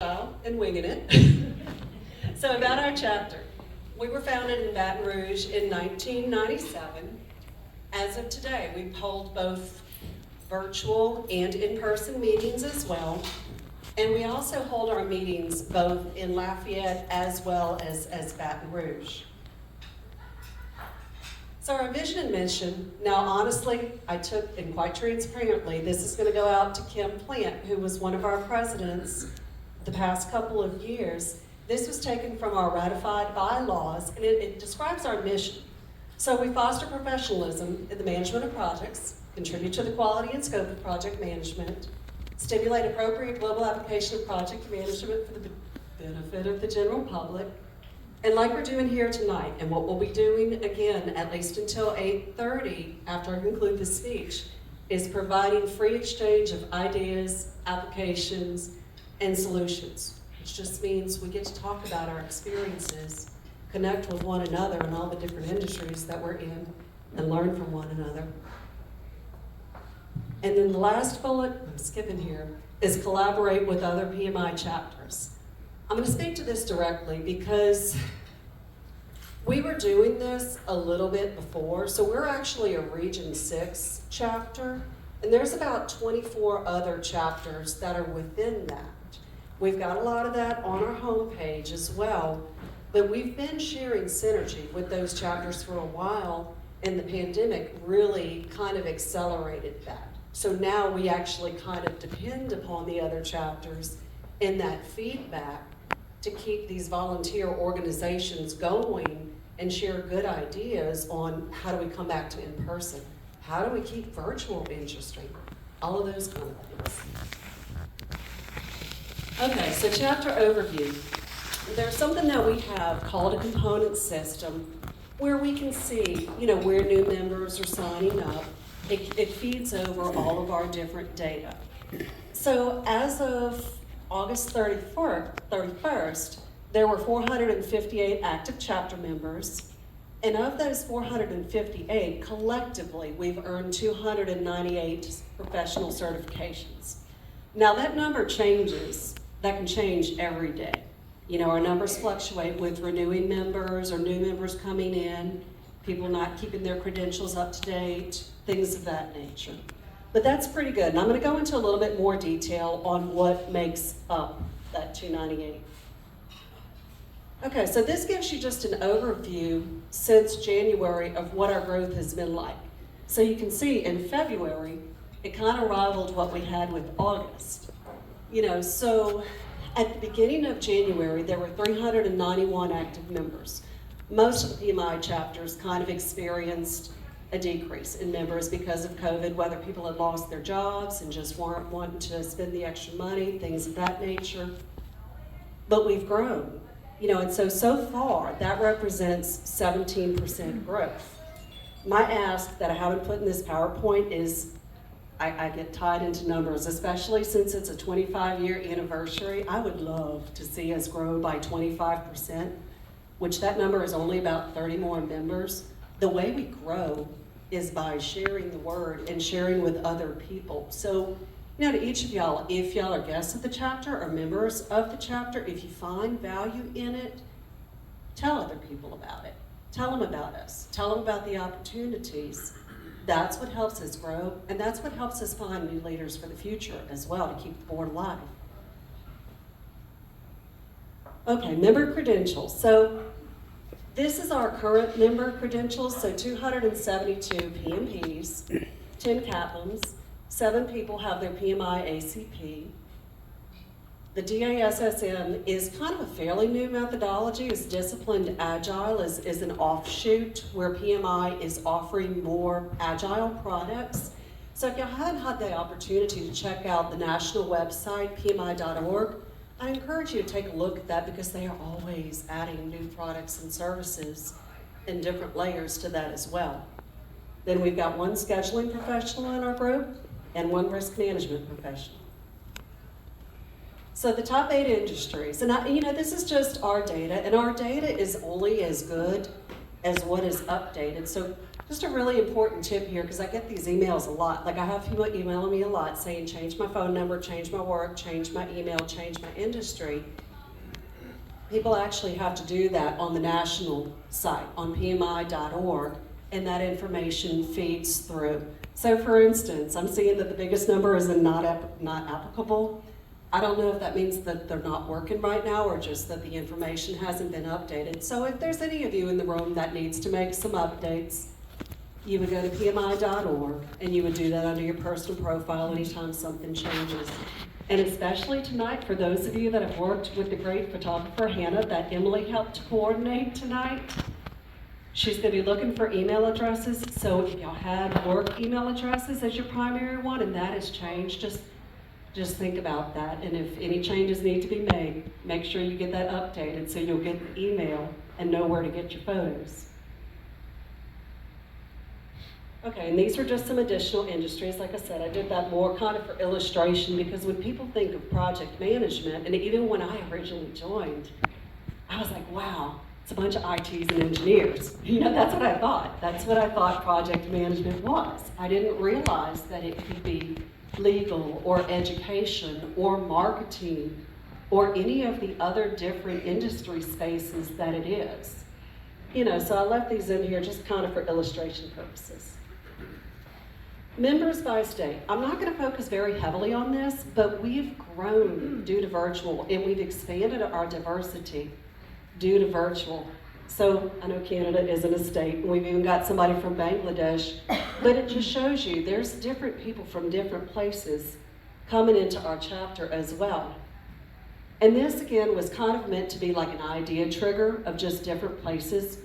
And winging it. So about our chapter. We were founded in Baton Rouge in 1997. As of today, we hold both virtual and in-person meetings as well. And we also hold our meetings both in Lafayette as well as Baton Rouge. So our vision and mission, now honestly, I took, and quite transparently, this is going to go out to Kim Plant, who was one of our presidents the past couple of years. This was taken from our ratified bylaws, and it describes our mission. So we foster professionalism in the management of projects, contribute to the quality and scope of project management, stimulate appropriate global application of project management for the benefit of the general public, and like we're doing here tonight, and what we'll be doing again, at least until 8:30 after I conclude the speech, is providing free exchange of ideas, applications, and solutions, which just means we get to talk about our experiences, connect with one another in all the different industries that we're in, and learn from one another. And then the last bullet, I'm skipping here, is collaborate with other PMI chapters. I'm going to speak to this directly because we were doing this a little bit before. So we're actually a Region 6 chapter, and there's about 24 other chapters that are within that. We've got a lot of that on our homepage as well, but we've been sharing synergy with those chapters for a while, and the pandemic really kind of accelerated that. So now we actually kind of depend upon the other chapters and that feedback to keep these volunteer organizations going and share good ideas on how do we come back to in-person, how do we keep virtual interesting, all of those kind of things. Okay, so chapter overview. There's something that we have called a component system where we can see, where new members are signing up. It feeds over all of our different data. So as of August 31st, there were 458 active chapter members, and of those 458, collectively, we've earned 298 professional certifications. Now that number changes. That can change every day. Our numbers fluctuate with renewing members or new members coming in, people not keeping their credentials up to date, things of that nature. But that's pretty good. And I'm going to go into a little bit more detail on what makes up that 298. Okay, so this gives you just an overview since January of what our growth has been like. So you can see in February, it kind of rivaled what we had with August. So at the beginning of January, there were 391 active members. Most of the PMI chapters kind of experienced a decrease in members because of COVID, whether people had lost their jobs and just weren't wanting to spend the extra money, things of that nature. But we've grown, and so far that represents 17% growth. My ask that I haven't put in this PowerPoint is I get tied into numbers, especially since it's a 25-year anniversary. I would love to see us grow by 25%, which that number is only about 30 more members. The way we grow is by sharing the word and sharing with other people. So, to each of y'all, if y'all are guests of the chapter or members of the chapter, if you find value in it, tell other people about it. Tell them about us. Tell them about the opportunities. That's what helps us grow, and that's what helps us find new leaders for the future as well to keep the board alive. Okay, member credentials. So this is our current member credentials. So 272 PMPs, 10 CAPMs, 7 people have their PMI ACP. The DASSM is kind of a fairly new methodology. It's disciplined agile is an offshoot where PMI is offering more agile products. So if you haven't had the opportunity to check out the national website, PMI.org, I encourage you to take a look at that because they are always adding new products and services and different layers to that as well. Then we've got 1 scheduling professional in our group and 1 risk management professional. So the top 8 industries, and this is just our data, and our data is only as good as what is updated. So just a really important tip here, because I get these emails a lot. Like I have people emailing me a lot saying, change my phone number, change my work, change my email, change my industry. People actually have to do that on the national site, on PMI.org, and that information feeds through. So for instance, I'm seeing that the biggest number is in not applicable. I don't know if that means that they're not working right now or just that the information hasn't been updated. So if there's any of you in the room that needs to make some updates, you would go to PMI.org and you would do that under your personal profile anytime something changes. And especially tonight, for those of you that have worked with the great photographer Hannah that Emily helped coordinate tonight, she's going to be looking for email addresses. So if y'all had work email addresses as your primary one and that has changed, just think about that. And if any changes need to be made, make sure you get that updated so you'll get the email and know where to get your photos. Okay, and these are just some additional industries. Like I said, I did that more kind of for illustration because when people think of project management, and even when I originally joined, I was like, wow, it's a bunch of ITs and engineers. You know, that's what I thought. That's what I thought project management was. I didn't realize that it could be legal or education or marketing or any of the other different industry spaces that it is. You know, so I left these in here just kind of for illustration purposes. Members by state. I'm not going to focus very heavily on this, but we've grown due to virtual and we've expanded our diversity due to virtual. So I know Canada isn't a state, and we've even got somebody from Bangladesh, but it just shows you there's different people from different places coming into our chapter as well. And this again was kind of meant to be like an idea trigger of just different places.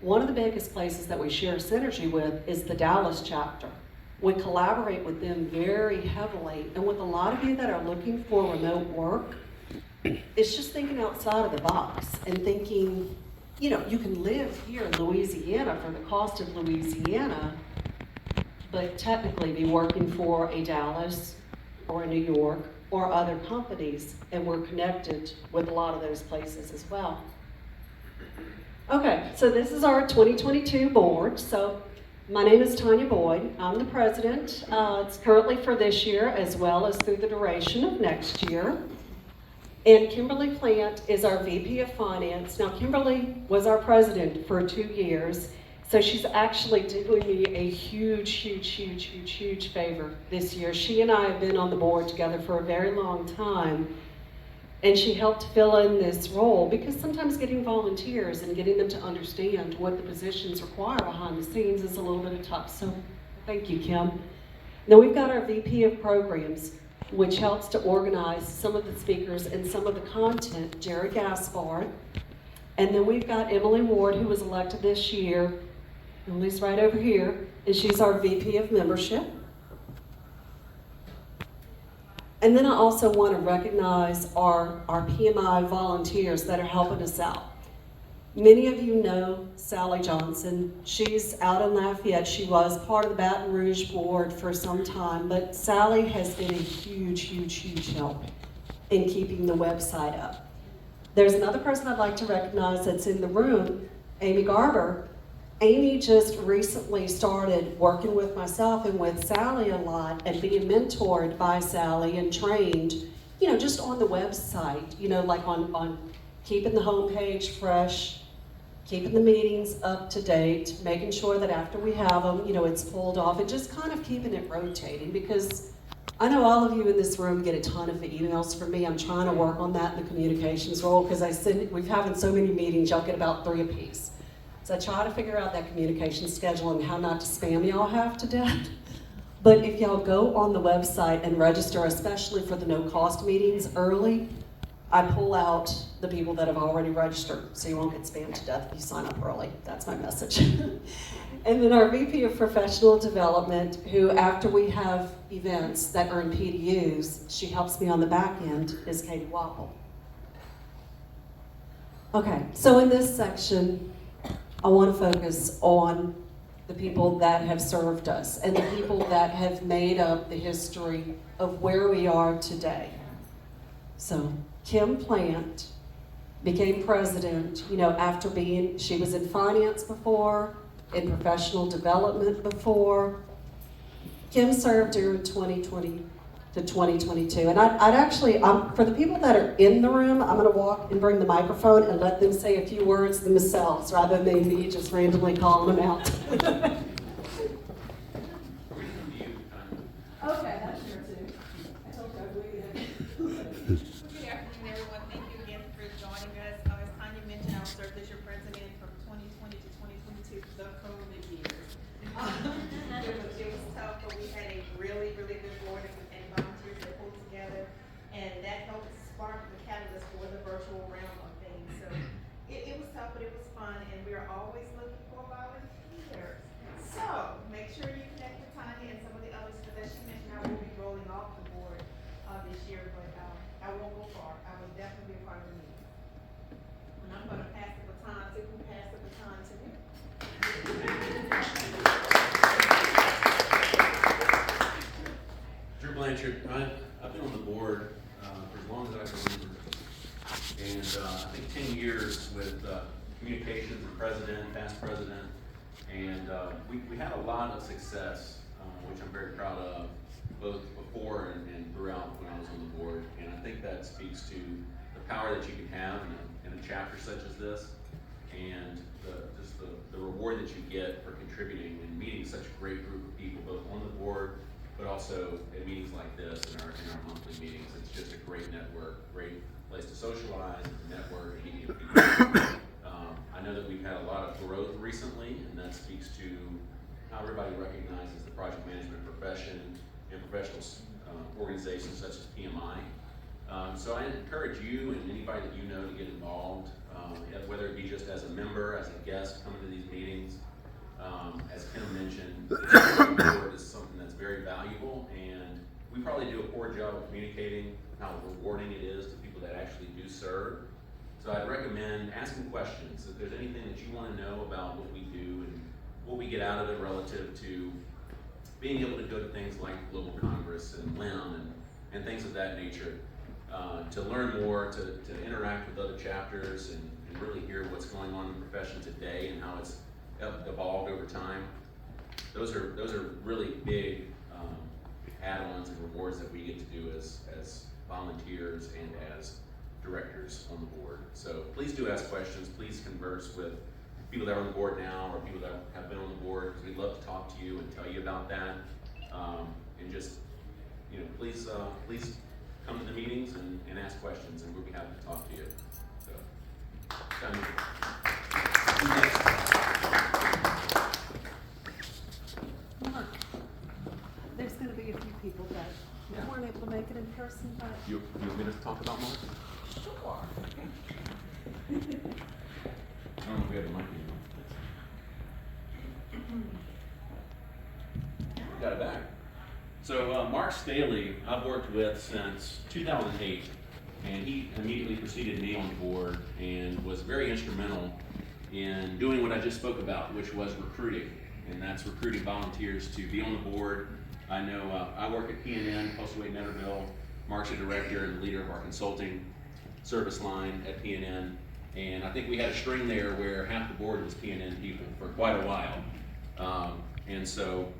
One of the biggest places that we share synergy with is the Dallas chapter. We collaborate with them very heavily, and with a lot of you that are looking for remote work, it's just thinking outside of the box and thinking, you know, you can live here in Louisiana for the cost of Louisiana, but technically be working for a Dallas or a New York or other companies, and we're connected with a lot of those places as well. Okay, so this is our 2022 board. So my name is Tanya Boyd. I'm the president. It's currently for this year as well as through the duration of next year. And Kimberly Plant is our VP of Finance. Now, Kimberly was our president for 2 years, so she's actually doing me a huge favor this year. She and I have been on the board together for a very long time, and she helped fill in this role because sometimes getting volunteers and getting them to understand what the positions require behind the scenes is a little bit tough. So thank you, Kim. Now we've got our VP of Programs, which helps to organize some of the speakers and some of the content, Jerry Gaspard. And then we've got Emily Ward, who was elected this year. Emily's right over here, and she's our VP of Membership. And then I also want to recognize our PMI volunteers that are helping us out. Many of you know Sally Johnson. She's out in Lafayette. She was part of the Baton Rouge board for some time, but Sally has been a huge help in keeping the website up. There's another person I'd like to recognize that's in the room, Amy Garber. Amy just recently started working with myself and with Sally a lot and being mentored by Sally and trained, you know, just on the website, you know, like on keeping the homepage fresh, keeping the meetings up to date, making sure that after we have them, you know, it's pulled off, and just kind of keeping it rotating, because I know all of you in this room get a ton of emails from me. I'm trying to work on that in the communications role, because we've having so many meetings, y'all get about 3 apiece. So I try to figure out that communication schedule and how not to spam y'all half to death. But if y'all go on the website and register, especially for the no-cost meetings early, I pull out the people that have already registered, so you won't get spammed to death if you sign up early. That's my message. And then our VP of Professional Development, who after we have events that earn PDUs, she helps me on the back end, is Katie Wapple. Okay, so in this section, I want to focus on the people that have served us and the people that have made up the history of where we are today. So Kim Plant became president, after she was in finance before, in professional development before. Kim served during 2020 to 2022. And I'd actually, for the people that are in the room, I'm gonna walk and bring the microphone and let them say a few words themselves rather than me just randomly calling them out. Okay, that's here too. I told you I believe it. Good afternoon, everyone. Thank you again for joining us. As Tanya mentioned, I served as your president from 2020 to 2022, the COVID years. It was tough, but we had a really, really good board and volunteers that pulled together, and that helped spark the catalyst for the virtual realm of things. So it was tough, but it was fun, and we are always looking for volunteers. So make sure you connect with Tanya and some of the others, because as she mentioned, I will be rolling off the board this year, but I won't go far. I will definitely be a part of the meeting. And I'm going to pass the baton to who passed the baton to me. Drew Blanchard, I've been on the board for as long as I can remember, and I think 10 years with communications and president, past president, and we had a lot of success, which I'm very proud of, both before and throughout when I was on the board. And I think that speaks to the power that you can have in a chapter such as this, and just the reward that you get for contributing and meeting such a great group of people, both on the board, but also at meetings like this, in our monthly meetings. It's just a great network, great place to socialize, network, and meet new people. I know that we've had a lot of growth recently, and that speaks to how everybody recognizes the project management profession and professional organizations such as PMI. So I encourage you and anybody that you know to get involved, whether it be just as a member, as a guest coming to these meetings. As Kim mentioned, the board is something that's very valuable, and we probably do a poor job of communicating how rewarding it is to people that actually do serve. So I'd recommend asking questions. If there's anything that you want to know about what we do and what we get out of it relative to being able to go to things like Global Congress and LIM and things of that nature, to learn more, to interact with other chapters and really hear what's going on in the profession today and how it's evolved over time. Those are really big add-ons and rewards that we get to do as volunteers and as directors on the board. So please do ask questions. Please converse with people that are on the board now or people that have been on the board, because we'd love to talk to you and tell you about that. And just, please come to the meetings and ask questions, and we'll be happy to talk to you. So, Mark, there's going to be a few people that weren't able to make it in person, but you want me to talk about Mark? sure. I don't know if we have a mic anymore. Got it back. So Mark Staley, I've worked with since 2008, and he immediately preceded me on the board and was very instrumental in doing what I just spoke about, which was recruiting, and that's recruiting volunteers to be on the board. I know I work at PNN, Postal Wait Netterville. Mark's a director and leader of our consulting service line at PNN, and I think we had a string there where half the board was PNN people for quite a while. And so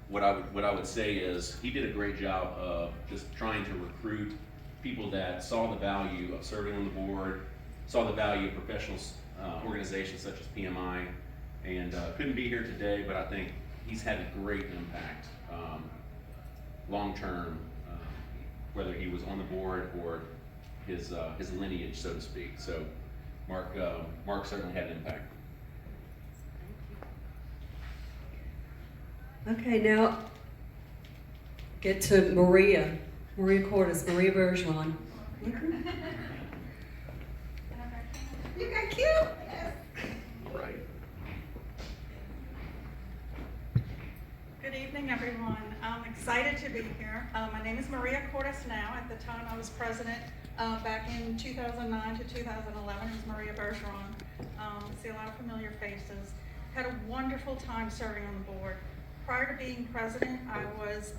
what I would say is he did a great job of just trying to recruit people that saw the value of serving on the board, saw the value of professional organizations such as PMI, and couldn't be here today, but I think he's had a great impact long term, whether he was on the board or his lineage, so to speak. So Mark certainly had an impact. Okay, now get to Maria Cordes, Maria Bergeron. You got cute. Yes. Right. Good evening, everyone. I'm excited to be here. My name is Maria Cordes now. At the time I was president back in 2009 to 2011. It was Maria Bergeron. See a lot of familiar faces. Had a wonderful time serving on the board. Prior to being president, I was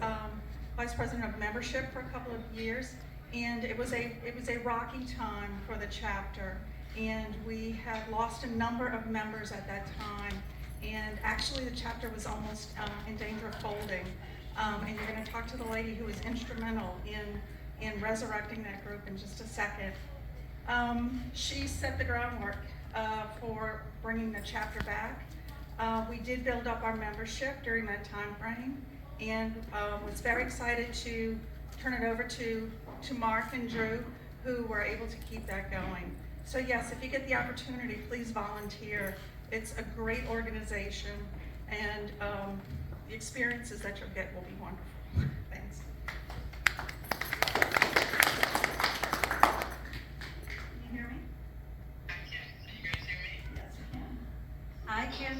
vice president of membership for a couple of years, And it was a rocky time for the chapter, and we had lost a number of members at that time. And actually, the chapter was almost in danger of folding. And you're going to talk to the lady who was instrumental in resurrecting that group in just a second. She set the groundwork for bringing the chapter back. We did build up our membership during that time frame, and was very excited to turn it over to Mark and Drew, who were able to keep that going. So yes, if you get the opportunity, please volunteer. It's a great organization, and the experiences that you'll get will be wonderful. Thanks. Can you hear me? I can. Can you guys hear me? Yes, I can. I can.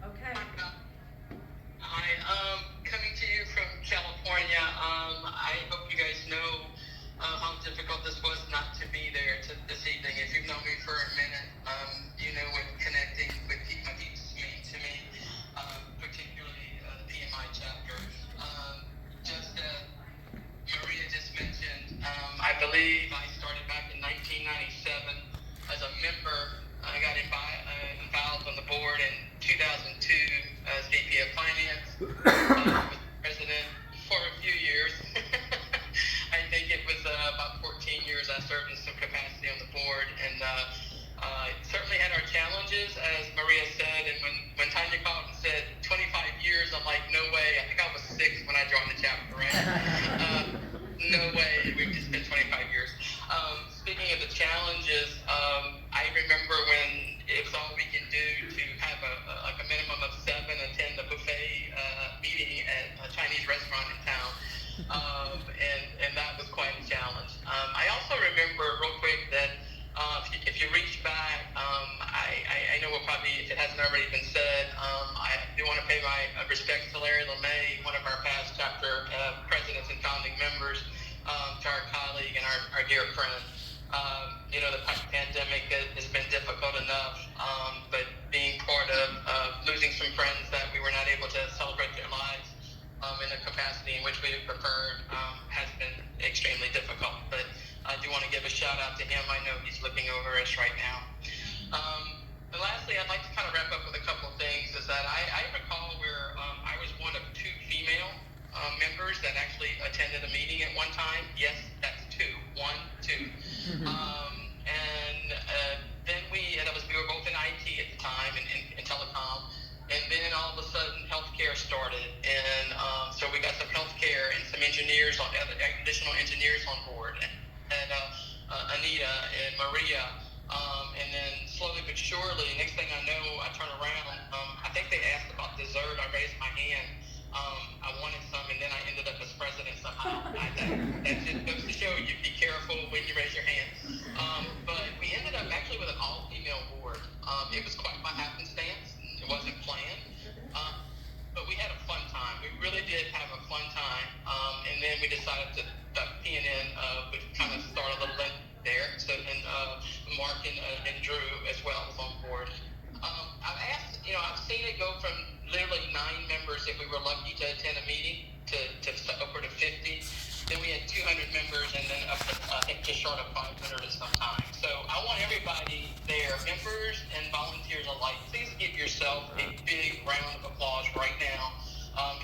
Okay. Hi, coming to you from California. I hope you guys know how difficult this was not to be there this evening. If you've known me for a minute, you know what connecting with my peeps mean to me, particularly the PMI chapter. Just Maria just mentioned, I believe I started back in 1997 as a member. I got involved on the board in 2002 as VP of Finance, was president for a few years. I think it was about 14 years I served in some capacity on the board, and certainly had our challenges, as Maria said. And when Tanya called and said 25 years, I'm like, no way. I think I was 6 when I joined the chapter, right? No way. We've just been 25 years. Speaking of the challenges, I remember when it was all we can do to have a minimum of 7 attend the buffet meeting at a Chinese restaurant in town, and that was quite a challenge. I also remember real quick that if you reach back, I know we'll probably, if it hasn't already been said, I do want to pay my respects to Larry LeMay, one of our past chapter presidents and founding members, to our colleague and our dear friend. You know, the pandemic has been difficult enough, but being part of losing some friends that we were not able to celebrate their lives in the capacity in which we preferred has been extremely difficult. But I do want to give a shout out to him. I know he's looking over us right now. And lastly, I'd like to kind of wrap up with a couple of things. Is that I recall where I was one of 2 female members that actually attended a meeting at one time. Yes, that's 2. 1, 2. Then we were both in IT at the time, in telecom, and then all of a sudden healthcare started, and so we got some healthcare and some engineers, additional engineers on board, and Anita and Maria, and then slowly but surely, next thing I know, I turn around, I think they asked about dessert, I raised my hand, I wanted some, and then I ended up as president somehow. That just goes to show you, be careful when you raise your hand. But we ended up actually with an all-female board. It was quite by happenstance. It wasn't planned. But we had a fun time. We really did have a fun time. And then we decided to PNN would kind of start a little bit there. So, and Mark and Drew as well was on board. I've seen it go from literally 9 members if we were lucky to attend a meeting to upward of 50. Then we had 200 members, and then up to, I think, just short of 500 at some time. So I want everybody there, members and volunteers alike, please give yourself a big round of applause right now.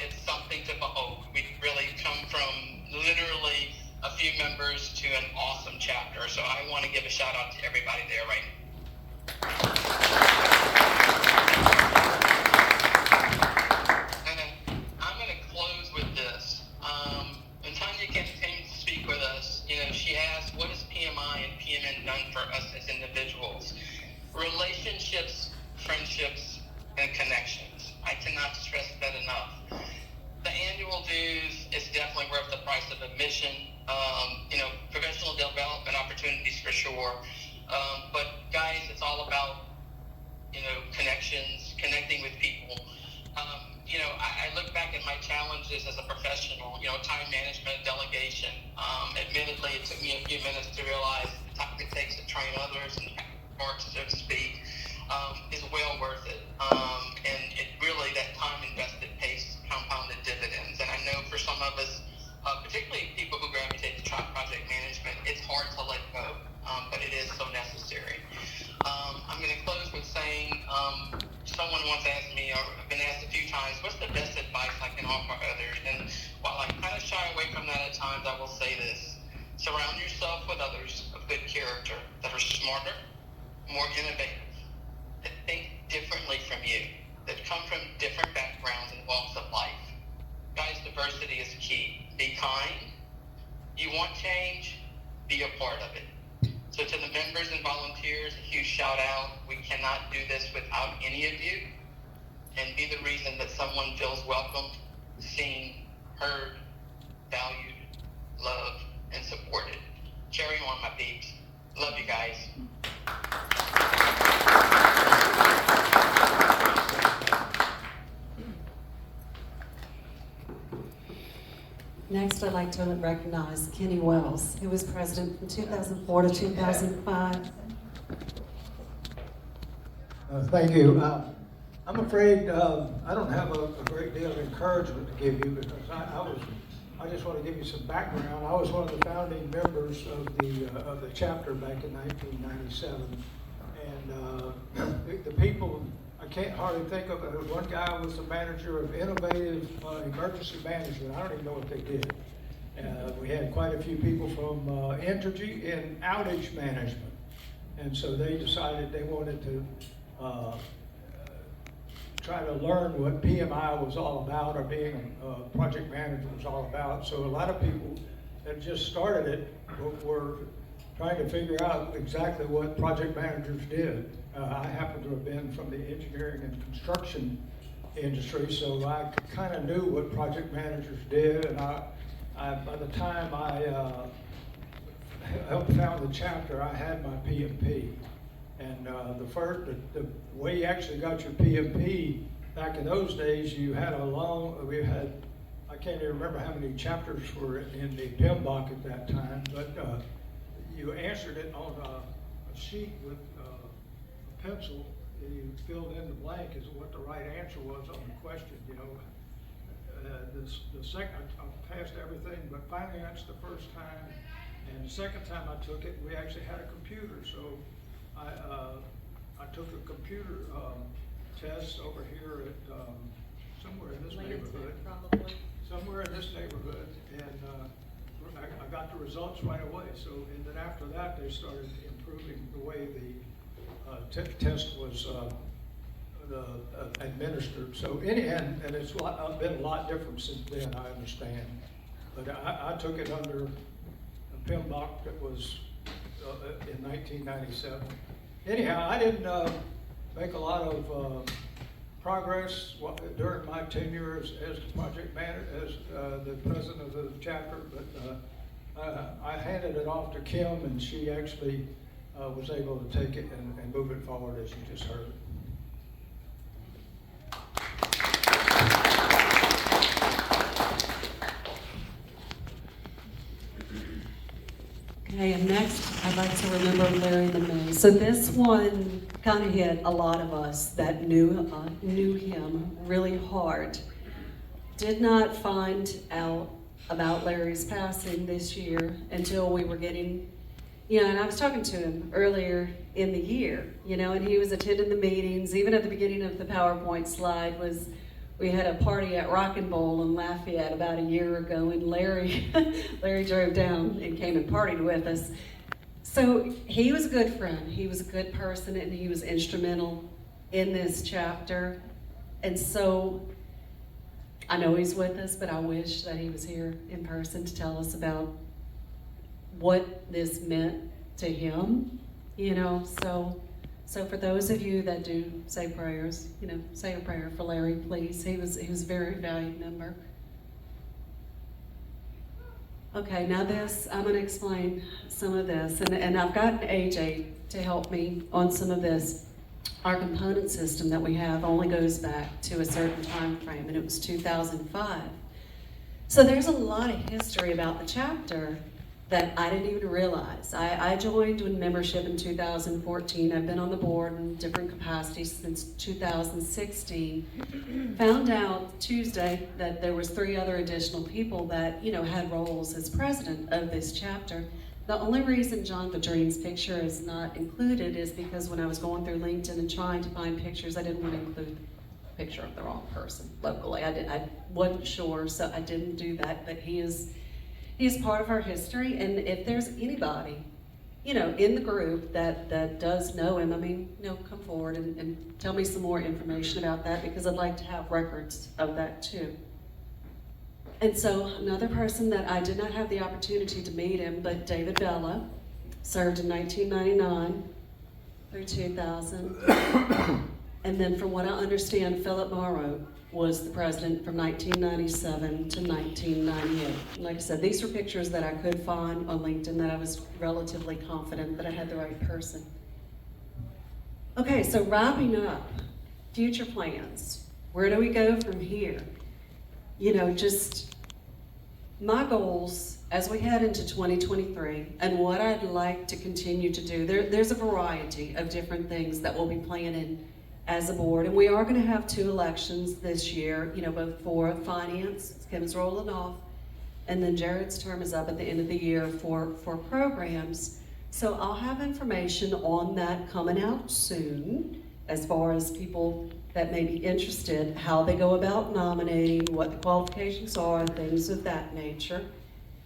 It's something to behold. We've really come from literally a few members to an awesome chapter. So I want to give a shout out to everybody there right now. I'm going to close with this. And Tanya came to speak with us. You know, she asked, what has PMI and PMN done for us as individuals? Relationships, friendships, and connections. I cannot stress that enough. The annual dues is definitely worth the price of admission. Professional development opportunities for sure. But guys, it's all about, connections, connecting with people. I look back at my challenges as a professional, time management, delegation. Admittedly, it took me a few minutes to realize the time it takes to train others and work, so to speak, is well worth it. And it really, that time invested pays compounded dividends. And I know for some of us, particularly people who gravitate to project smarter, more innovative, that think differently from you, that come from different backgrounds and walks of life. Guys, diversity is key. Be kind. You want change, be a part of it. So to the members and volunteers, a huge shout out. We cannot do this without any of you, and be the reason that someone feels welcomed, seen, heard, valued, loved, and supported. Carry on, my peeps. Love you guys. Next, I'd like to recognize Kenny Wells, who was president from 2004 to 2005. Thank you. I'm afraid I don't have a great deal of encouragement to give you, because I just want to give you some background. I was one of the founding members of the chapter back in 1997, and the people, I can't hardly think of it. One guy was the manager of innovative emergency management. I don't even know what they did. We had quite a few people from energy and outage management, and so they decided they wanted to try to learn what PMI was all about, or being a project manager was all about. So a lot of people that just started it were trying to figure out exactly what project managers did. I happen to have been from the engineering and construction industry, so I kind of knew what project managers did, and by the time I helped found the chapter, I had my PMP. And the way you actually got your PMP back in those days, you had I can't even remember how many chapters were in the PMBOK at that time, but you answered it on a sheet with a pencil, and you filled in the blank as what the right answer was on the question, you know. The second, I passed everything but finance the first time, and the second time I took it, we actually had a computer, so I took a computer test over here at somewhere in this neighborhood. Probably. Somewhere in this neighborhood, and I got the results right away. So, and then after that, they started improving the way the test was administered. So, and it's been a lot different since then, I understand. But I took it under a PMBOK that was in 1997. Anyhow, I didn't make a lot of progress during my tenure as project manager, as the president of the chapter, but I handed it off to Kim, and she actually was able to take it and move it forward, as you just heard. Okay, and next, I'd like to remember Larry the Moon. So this one kind of hit a lot of us that knew him really hard. Did not find out about Larry's passing this year until we were getting, and I was talking to him earlier in the year, and he was attending the meetings. Even at the beginning of the PowerPoint slide we had a party at Rock and Bowl in Lafayette about a year ago, and Larry drove down and came and partied with us. So he was a good friend, he was a good person, and he was instrumental in this chapter. And so I know he's with us, but I wish that he was here in person to tell us about what this meant to him, So for those of you that do say prayers, say a prayer for Larry, please. He was a very valued member. Okay, now I'm going to explain some of this, and I've gotten AJ to help me on some of this. Our component system that we have only goes back to a certain time frame, and it was 2005. So there's a lot of history about the chapter that I didn't even realize. I joined with membership in 2014. I've been on the board in different capacities since 2016. Found out Tuesday that there was 3 other additional people that, had roles as president of this chapter. The only reason John Vadrine's picture is not included is because when I was going through LinkedIn and trying to find pictures, I didn't want to include a picture of the wrong person locally. I wasn't sure, so I didn't do that, but he is part of our history, and if there's anybody, in the group that does know him, I mean, come forward and tell me some more information about that, because I'd like to have records of that too. And so another person that I did not have the opportunity to meet him, but David Bella, served in 1999 through 2000. And then from what I understand, Philip Morrow was the president from 1997 to 1998. And like I said, these were pictures that I could find on LinkedIn that I was relatively confident that I had the right person. Okay, so wrapping up, future plans. Where do we go from here? Just my goals as we head into 2023 and what I'd like to continue to do. There's a variety of different things that we'll be planning as a board, and we are going to have 2 elections this year, both for finance, Kim's rolling off, and then Jared's term is up at the end of the year for programs. So I'll have information on that coming out soon, as far as people that may be interested, how they go about nominating, what the qualifications are, and things of that nature.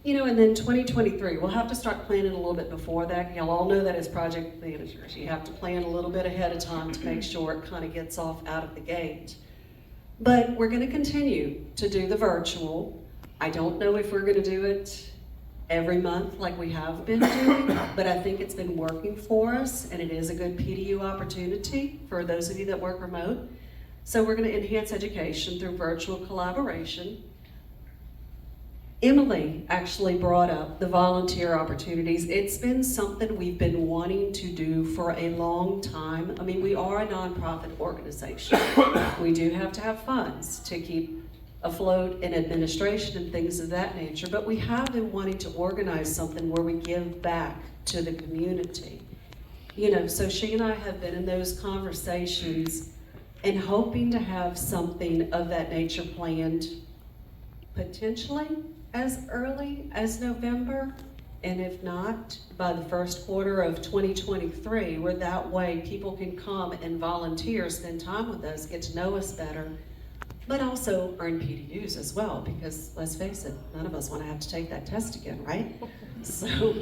And then 2023, we'll have to start planning a little bit before that. Y'all all know that as project managers, you have to plan a little bit ahead of time to make sure it kind of gets off out of the gate. But we're going to continue to do the virtual. I don't know if we're going to do it every month like we have been doing, but I think it's been working for us, and it is a good PDU opportunity for those of you that work remote. So we're going to enhance education through virtual collaboration. Emily actually brought up the volunteer opportunities. It's been something we've been wanting to do for a long time. I mean, we are a nonprofit organization. We do have to have funds to keep afloat in administration and things of that nature, but we have been wanting to organize something where we give back to the community. So she and I have been in those conversations and hoping to have something of that nature planned potentially as early as November, and if not, by the first quarter of 2023, where that way people can come and volunteer, spend time with us, get to know us better, but also earn PDUs as well, because let's face it, none of us want to have to take that test again, right? So,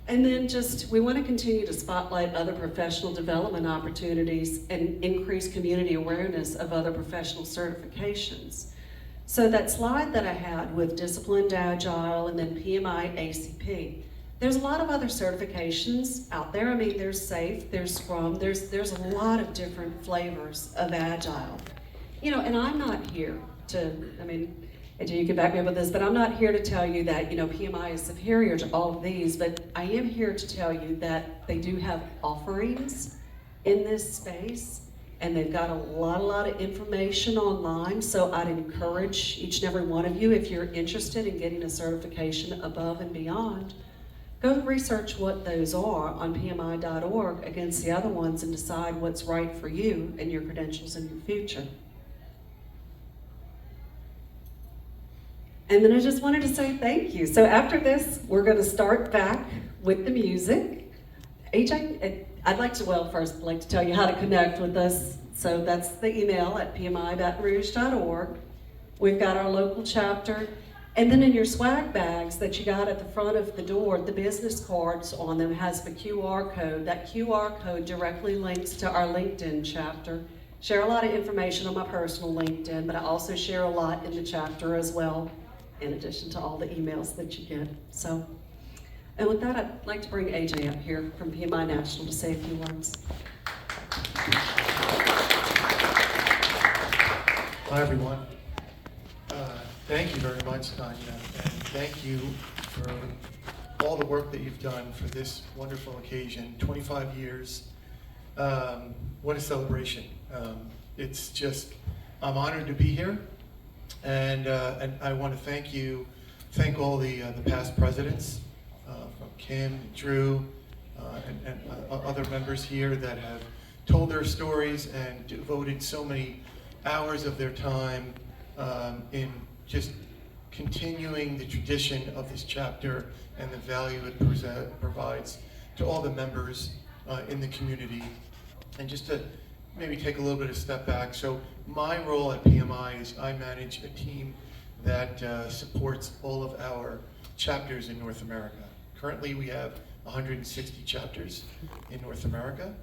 and then we want to continue to spotlight other professional development opportunities and increase community awareness of other professional certifications. So that slide that I had with Disciplined Agile and then PMI ACP, there's a lot of other certifications out there. I mean, there's SAFE, there's Scrum, there's a lot of different flavors of Agile. And I'm not here and you can back me up with this, but I'm not here to tell you that, PMI is superior to all of these, but I am here to tell you that they do have offerings in this space, and they've got a lot of information online, so I'd encourage each and every one of you, if you're interested in getting a certification above and beyond, go research what those are on PMI.org against the other ones and decide what's right for you and your credentials in your future. And then I just wanted to say thank you. So after this, we're going to start back with the music. AJ, first I'd like to tell you how to connect with us. So that's the email at PMIBatonRouge.org. We've got our local chapter. And then in your swag bags that you got at the front of the door, the business cards on them has the QR code. That QR code directly links to our LinkedIn chapter. Share a lot of information on my personal LinkedIn, but I also share a lot in the chapter as well, in addition to all the emails that you get. So, and with that, I'd like to bring AJ up here from PMI National to say a few words. Hi, everyone. Thank you very much, Tanya, and thank you for all the work that you've done for this wonderful occasion. 25 years. What a celebration. It's just, I'm honored to be here. And I want to thank all the past presidents, from Kim, Drew, and other members here that have told their stories and devoted so many hours of their time in just continuing the tradition of this chapter and the value it provides to all the members in the community. And just to maybe take a little bit of step back. So my role at PMI is I manage a team that supports all of our chapters in North America. Currently we have 160 chapters in North America,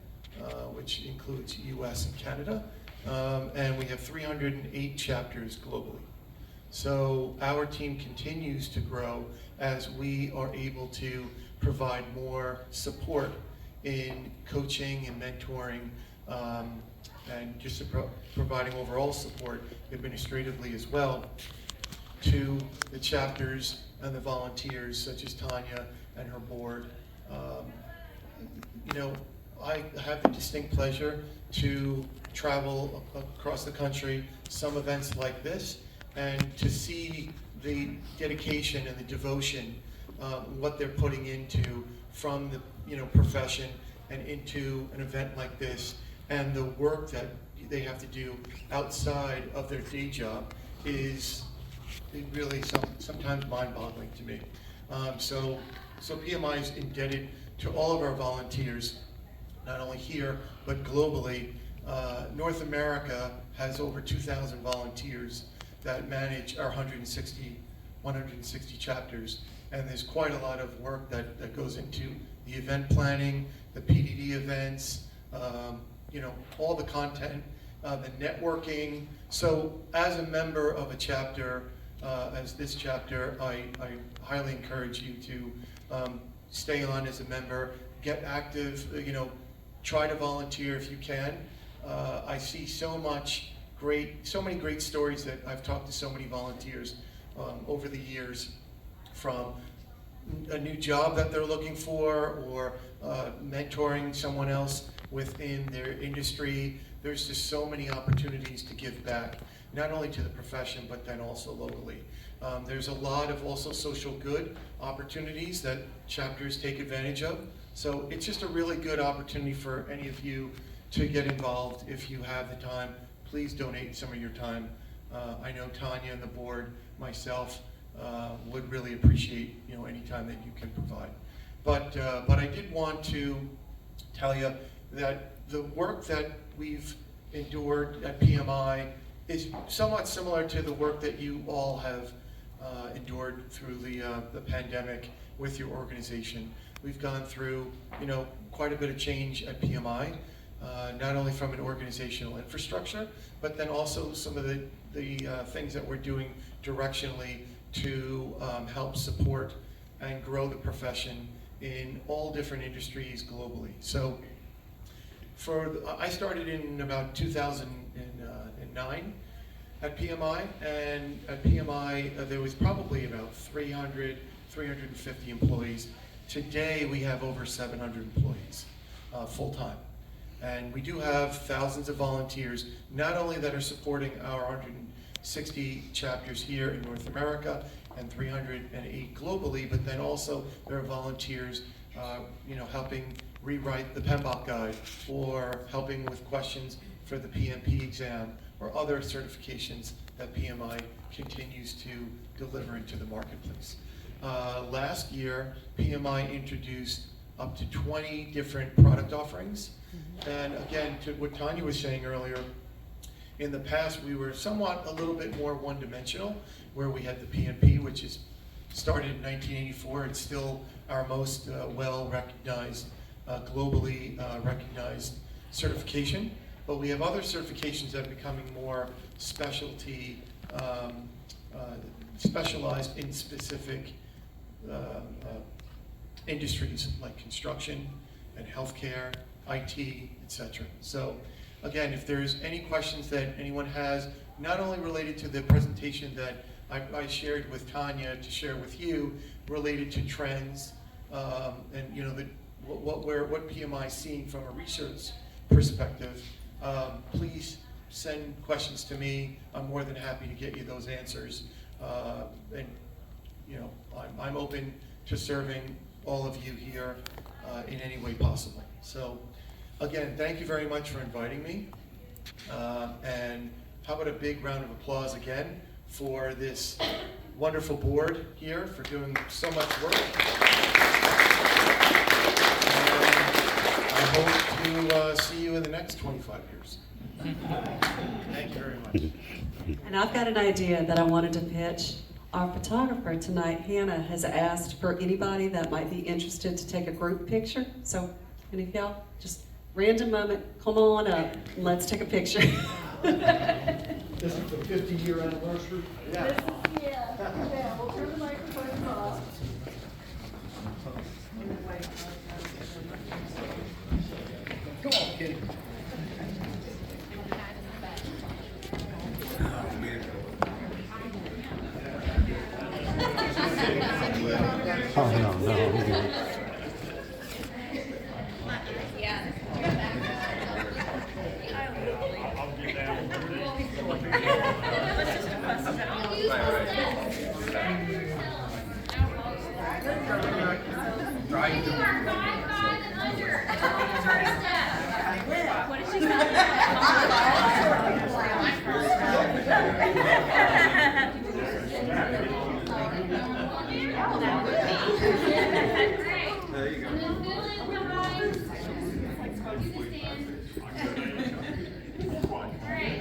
which includes US and Canada, and we have 308 chapters globally. So our team continues to grow as we are able to provide more support in coaching and mentoring, and just providing overall support administratively as well to the chapters and the volunteers such as Tanya and her board. You know, I have the distinct pleasure to travel across the country, some events like this, and to see the dedication and the devotion, what they're putting into from the profession and into an event like this, and the work that they have to do outside of their day job is really sometimes mind-boggling to me. So PMI is indebted to all of our volunteers, not only here, but globally. North America has over 2,000 volunteers that manage our 160 chapters, and there's quite a lot of work that goes into the event planning, the PDD events, all the content, the networking. So as a member of a chapter, as this chapter, I highly encourage you to stay on as a member, get active, try to volunteer if you can. I see so many great stories that I've talked to so many volunteers over the years, from a new job that they're looking for, or mentoring someone else within their industry. There's just so many opportunities to give back, not only to the profession, but then also locally. There's a lot of also social good opportunities that chapters take advantage of. So it's just a really good opportunity for any of you to get involved. If you have the time, please donate some of your time. I know Tanya and the board, myself, would really appreciate any time that you can provide. But I did want to tell you that the work that we've endured at PMI is somewhat similar to the work that you all have endured through the pandemic with your organization. We've gone through quite a bit of change at PMI, not only from an organizational infrastructure, but then also some of the things that we're doing directionally to help support and grow the profession in all different industries globally. So I started in about 2009 at PMI, and at PMI there was probably about 350 employees. Today we have over 700 employees full-time. And we do have thousands of volunteers, not only that are supporting our 160 chapters here in North America and 308 globally, but then also there are volunteers helping rewrite the PMBOK guide, or helping with questions for the PMP exam, or other certifications that PMI continues to deliver into the marketplace. Last year, PMI introduced up to 20 different product offerings. And again, to what Tanya was saying earlier, in the past we were somewhat a little bit more one-dimensional, where we had the PMP, which is started in 1984. It's still our most well-recognized, globally recognized certification. But we have other certifications that are becoming more specialized in specific industries like construction and healthcare, IT, etc. So again, if there's any questions that anyone has, not only related to the presentation that I shared with Tanya to share with you, related to trends and what PMI is seeing from a research perspective, please send questions to me. I'm more than happy to get you those answers. I'm open to serving all of you here in any way possible. So again, thank you very much for inviting me. And how about a big round of applause again for this wonderful board here for doing so much work. And I hope to see you in the next 25 years. Thank you very much. And I've got an idea that I wanted to pitch. Our photographer tonight, Hannah, has asked for anybody that might be interested to take a group picture. So, any of y'all, just random moment, come on up, and let's take a picture. This is the 50-year anniversary? Yeah, we'll turn the microphones off. Come on, kid. Oh, no, I'm good. What did she say? There you go. And then fill in behind. You can stand. Alright.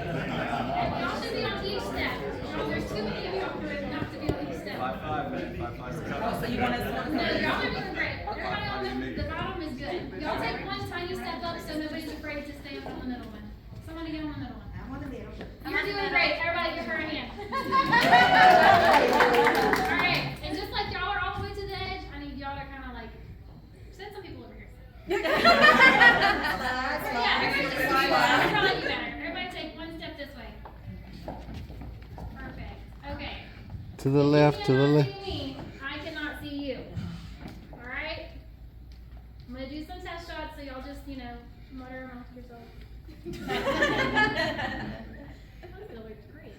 Y'all should be on each step. There's too many of you not to be on each step. Oh, so you want us to? No, y'all are doing great. Everybody on the bottom is good. Y'all take one tiny step up so nobody's afraid to stay up on the middle one. Someone to get on the middle one. I'm on the middle. You're doing great. Everybody give her a hand. Alright, and just like y'all are all the way to the edge, I need y'all to kind of like, send some people over here. Yeah, everybody you better. Everybody take one step this way. Perfect. Okay. To the left, to the left. If you cannot see me, I cannot see you. Alright? I'm gonna do some test shots, so y'all just, mutter amongst yourselves. I feel like great.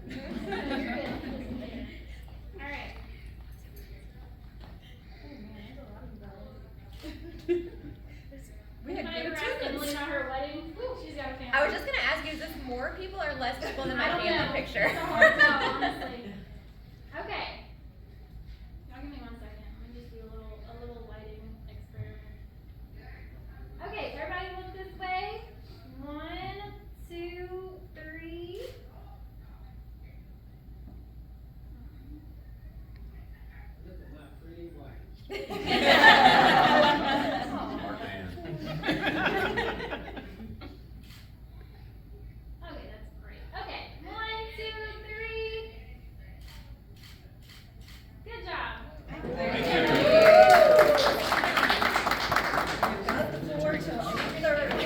You're good. Alright. Oh man, there's a lot of you guys. We had Anybody good ever asked Emily attendance. at her wedding? Whew, she's got a family. I was just gonna ask you, is this more people or less people than I my don't family know. picture? It's a hard tell, honestly. Okay. Y'all give me 1 second. Let me just do a little lighting experiment. Okay, everybody look this way. 1, 2, 3.